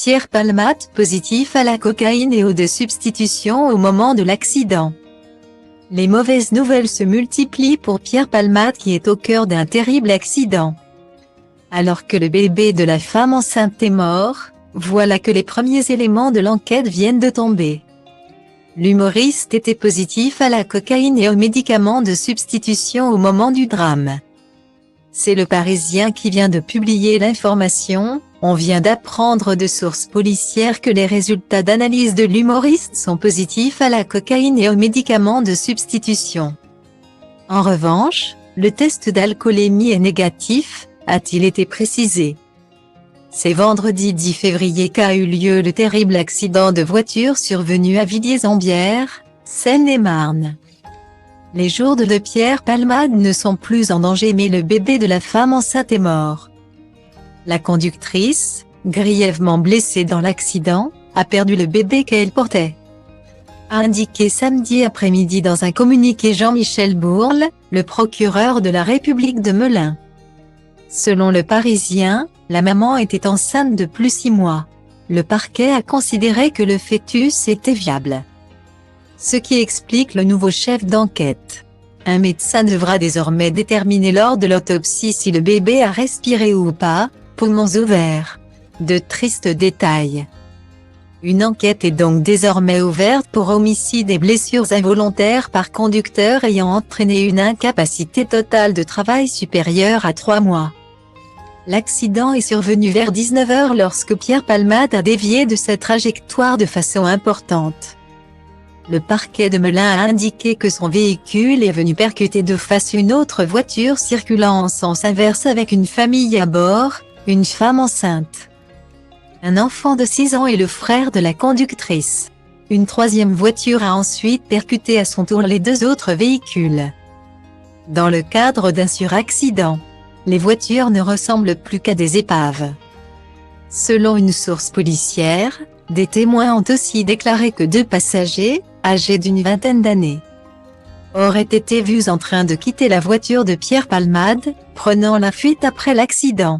Pierre Palmade positif à la cocaïne et aux de substitution au moment de l'accident. Les mauvaises nouvelles se multiplient pour Pierre Palmade qui est au cœur d'un terrible accident. Alors que le bébé de la femme enceinte est mort, voilà que les premiers éléments de l'enquête viennent de tomber. L'humoriste était positif à la cocaïne et aux médicaments de substitution au moment du drame. C'est Le Parisien qui vient de publier l'information. On vient d'apprendre de sources policières que les résultats d'analyse de l'humoriste sont positifs à la cocaïne et aux médicaments de substitution. En revanche, le test d'alcoolémie est négatif, a-t-il été précisé. C'est vendredi 10 février qu'a eu lieu le terrible accident de voiture survenu à Villiers-en-Bière, Seine-et-Marne. Les jours de Pierre Palmade ne sont plus en danger mais le bébé de la femme enceinte est mort. La conductrice, grièvement blessée dans l'accident, a perdu le bébé qu'elle portait. A indiqué samedi après-midi dans un communiqué Jean-Michel Bourle, le procureur de la République de Melun. Selon Le Parisien, la maman était enceinte de plus 6 mois. Le parquet a considéré que le fœtus était viable. Ce qui explique le nouveau chef d'enquête. Un médecin devra désormais déterminer lors de l'autopsie si le bébé a respiré ou pas, poumons ouverts. De tristes détails. Une enquête est donc désormais ouverte pour homicide et blessures involontaires par conducteur ayant entraîné une incapacité totale de travail supérieure à 3 mois. L'accident est survenu vers 19 h lorsque Pierre Palmade a dévié de sa trajectoire de façon importante. Le parquet de Melun a indiqué que son véhicule est venu percuter de face une autre voiture circulant en sens inverse avec une famille à bord, une femme enceinte. Un enfant de 6 ans et le frère de la conductrice. Une troisième voiture a ensuite percuté à son tour les 2 autres véhicules. Dans le cadre d'un suraccident, les voitures ne ressemblent plus qu'à des épaves. Selon une source policière, des témoins ont aussi déclaré que 2 passagers, âgés d'une vingtaine d'années, auraient été vus en train de quitter la voiture de Pierre Palmade, prenant la fuite après l'accident.